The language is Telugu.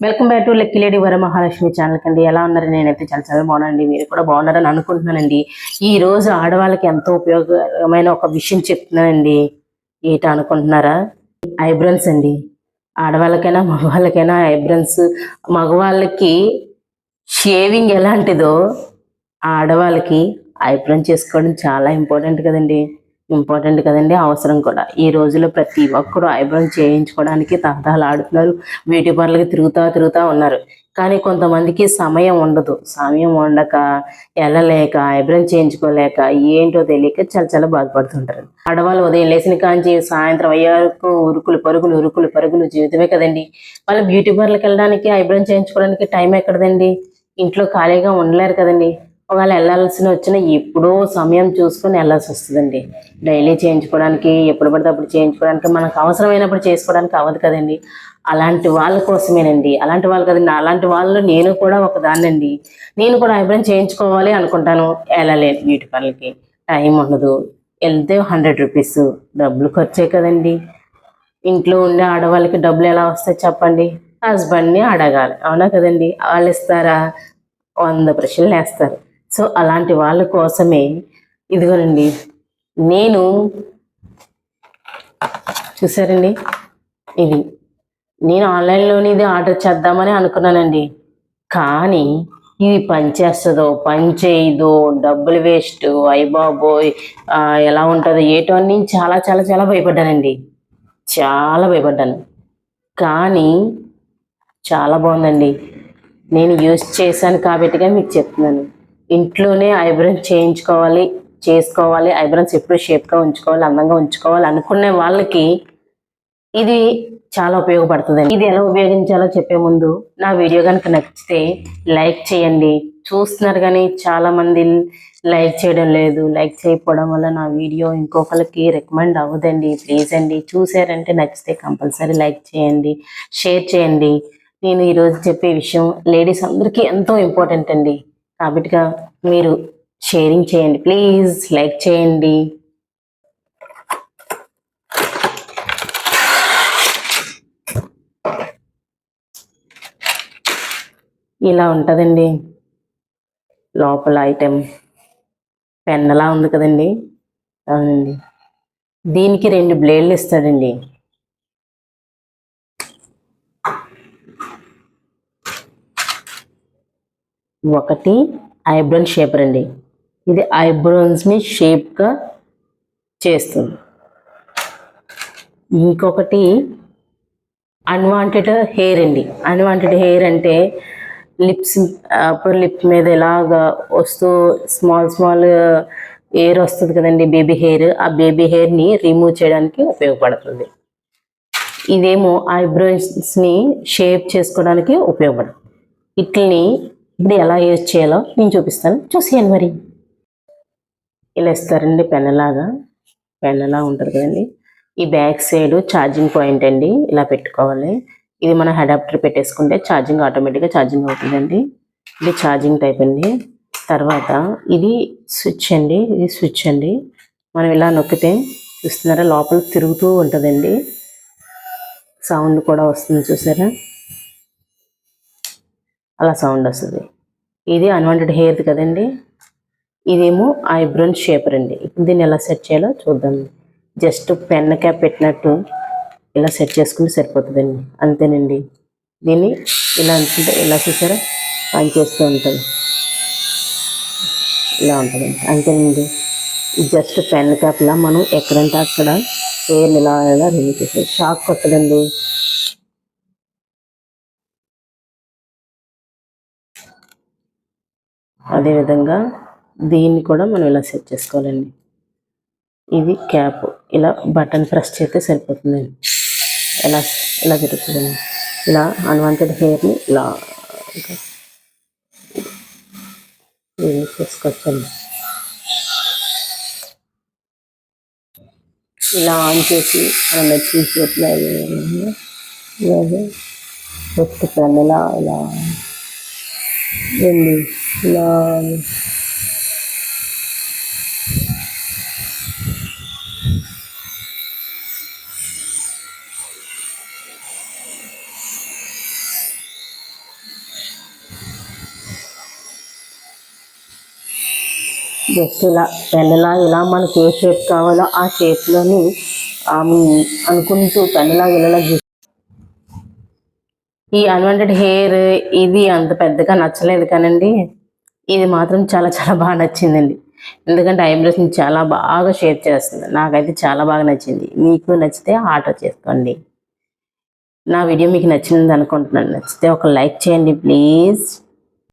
Welcome back to lucky lady Varamahalakshmi channel అండి. ఎలా ఉన్నారు? నేనైతే చాలా బాగున్నానండి. మీరు కూడా బాగున్నారని అనుకుంటున్నానండి. ఈ రోజు ఆడవాళ్ళకి ఎంతో ఉపయోగమైన ఒక విషయం చెప్తున్నానండి. ఏంట అనుకుంటున్నారా? ఐబ్రోన్స్ అండి. ఆడవాళ్ళకైనా మగవాళ్ళకైనా ఐబ్రోన్స్. మగవాళ్ళకి షేవింగ్ ఎలాంటిదో ఆడవాళ్ళకి ఐబ్రోన్ చేసుకోవడం చాలా ఇంపార్టెంట్ కదండి, అవసరం కూడా. ఈ రోజుల్లో ప్రతి ఒక్కరు ఐబ్రోన్ చేయించుకోవడానికి తహతహలాడుతున్నారు. బ్యూటీ పార్లర్కి తిరుగుతా ఉన్నారు. కానీ కొంతమందికి సమయం ఉండక వెళ్ళలేక ఐబ్రోన్ చేయించుకోలేక ఏంటో తెలియక చాలా బాధపడుతుంటారు. ఆడవాళ్ళు ఉదయం లేచిన కాంచి సాయంత్రం అయ్యాకు ఉరుకులు పరుగులు జీవితమే కదండి. వాళ్ళు బ్యూటీ పార్లర్కి వెళ్ళడానికి ఐబ్రోన్ చేయించుకోవడానికి టైం ఎక్కడదండి? ఇంట్లో ఖాళీగా ఉండలేరు కదండి. ఒకవేళ వెళ్ళాల్సిన వచ్చినా ఎప్పుడో సమయం చూసుకొని వెళ్ళాల్సి వస్తుందండి. డైలీ చేయించుకోవడానికి, ఎప్పుడు పడితే అప్పుడు చేయించుకోవడానికి, మనకు అవసరమైనప్పుడు చేసుకోవడానికి అవ్వదు కదండి. అలాంటి వాళ్ళ కోసమేనండి. అలాంటి వాళ్ళు కదండి, అలాంటి వాళ్ళు నేను కూడా ఒకదాన్నండి. నేను కూడా ఐబ్రోన్ చేయించుకోవాలి అనుకుంటాను, వెళ్ళలేను బ్యూటీ పార్లర్కి. టైం ఉండదు. వెళ్తే 100 రూపీస్ డబ్బులు ఖర్చే కదండి. ఇంట్లో ఉండే ఆడవాళ్ళకి డబ్బులు ఎలా వస్తాయి చెప్పండి? హస్బెండ్ని అడగాలి, అవునా కదండి? వాళ్ళు ఇస్తారా? 100 ప్రశ్నలు వేస్తారు. సో అలాంటి వాళ్ళ కోసమే ఇదిగోనండి, నేను చూసారండి, ఇది నేను ఆన్లైన్లోని ఇది ఆర్డర్ చేద్దామని అనుకున్నానండి. కానీ ఇది పని చేస్తుందో పని చేయదో, డబ్బులు వేస్ట్, అయ్యబాబోయ్ ఎలా ఉంటుందో ఏటో అని నేను చాలా భయపడ్డానండి. చాలా భయపడ్డాను. కానీ చాలా బాగుందండి. నేను యూజ్ చేశాను కాబట్టిగా మీకు చెప్తున్నాను. ఇంట్లోనే ఐబ్రోన్స్ చేసుకోవాలి, ఐబ్రోన్స్ ఎప్పుడు షేప్గా ఉంచుకోవాలి, అందంగా ఉంచుకోవాలి అనుకునే వాళ్ళకి ఇది చాలా ఉపయోగపడుతుందండి. ఇది ఎలా ఉపయోగించాలో చెప్పే ముందు నా వీడియో కనుక నచ్చితే లైక్ చేయండి. చూస్తున్నారు కానీ చాలా మంది లైక్ చేయడం లేదు. లైక్ చేయకపోవడం వల్ల నా వీడియో ఇంకొకరికి రికమెండ్ అవ్వదండి. ప్లీజ్ అండి, చూసారంటే నచ్చితే కంపల్సరీ లైక్ చేయండి, షేర్ చేయండి. నేను ఈరోజు చెప్పే విషయం లేడీస్ అందరికీ ఎంతో ఇంపార్టెంట్ అండి. కాబట్టిగా మీరు షేరింగ్ చేయండి, ప్లీజ్ లైక్ చేయండి. ఇలా ఉంటుందండి లోపల ఐటెం. పెన్నలా ఉంది కదండి. అవునండి. దీనికి 2 బ్లేడ్లు ఇస్తాడండి. ఒకటి ఐబ్రోన్ షేపర్ అండి. ఇది ఐబ్రోన్స్ని షేప్గా చేస్తుంది. ఇంకొకటి అన్వాంటెడ్ హెయిర్ అండి. అన్వాంటెడ్ హెయిర్ అంటే అప్పర్ లిప్ మీద ఇలాగా వస్తూ స్మాల్ హెయిర్ వస్తుంది కదండి, బేబీ హెయిర్. ఆ బేబీ హెయిర్ని రిమూవ్ చేయడానికి ఉపయోగపడుతుంది. ఇదేమో ఐబ్రోస్ని షేప్ చేసుకోవడానికి ఉపయోగపడుతుంది. వీటిని ఇప్పుడు ఎలా యూజ్ చేయాలో నేను చూపిస్తాను, చూసేయండి. మరి ఇలా ఇస్తారండి, పెన్నలా ఉంటుంది కదండి. ఈ బ్యాక్ సైడ్ ఛార్జింగ్ పాయింట్ అండి, ఇలా పెట్టుకోవాలి. ఇది మన అడాప్టర్ పెట్టేసుకుంటే ఆటోమేటిక్గా ఛార్జింగ్ అవుతుందండి. ఇది ఛార్జింగ్ టైప్ అండి. తర్వాత ఇది స్విచ్ అండి. మనం ఇలా నొక్కితే చూస్తున్నారా, లోపల తిరుగుతూ ఉంటుందండి. సౌండ్ కూడా వస్తుంది, చూసారా? అలా సౌండ్ వస్తుంది. ఇది అన్వాంటెడ్ హెయిర్ కదండి. ఇదేమో ఐబ్రోన్ షేపర్ అండి. ఇప్పుడు దీన్ని ఎలా సెట్ చేయాలో చూద్దాం. జస్ట్ పెన్ క్యాప్ పెట్టినట్టు ఇలా సెట్ చేసుకుంటే సరిపోతుందండి, అంతేనండి. దీన్ని ఇలా అనుకుంటే ఇలా చూసారా, పని చేస్తూ ఉంటుంది. ఇలా ఉంటుందండి, అంతేనండి. జస్ట్ పెన్ క్యాప్లా మనం ఎక్కడంటే అక్కడ హెయిర్ని ఇలా రిమూవ్ చేస్తాం. షాక్ కొట్టదండి. అదేవిధంగా దీన్ని కూడా మనం ఇలా సెట్ చేసుకోవాలండి. ఇది క్యాప్, ఇలా బటన్ ప్రెస్ చేస్తే సరిపోతుందండి. ఇలా జరుగుతుందండి. ఇలా అన్వాంటెడ్ హెయిర్ని ఇలా రిమూవ్ చేసుకోవచ్చండి. ఇలా ఆన్ చేసి మనం నచ్చిన షేప్లో ఇలాగే పెట్టుకున్నాను. ఇలా ఇలా జస్ట్ ఇలా పెన్నులా ఇలా మనకి ఏ షేప్ కావాలో ఆ షేప్లోని అనుకుంటూ పెన్నులా ఇలా ఈ అన్వాంటెడ్ హెయిర్ ఇది అంత పెద్దగా నచ్చలేదు కానండి, ఇది మాత్రం చాలా చాలా బాగా నచ్చిందండి. ఎందుకంటే ఐబ్రోస్ని చాలా బాగా షేప్ చేస్తుంది. నాకైతే చాలా బాగా నచ్చింది. మీకు నచ్చితే ఆర్డర్ చేసుకోండి. నా వీడియో మీకు నచ్చింది అనుకుంటున్నాను. నచ్చితే ఒక లైక్ చేయండి ప్లీజ్.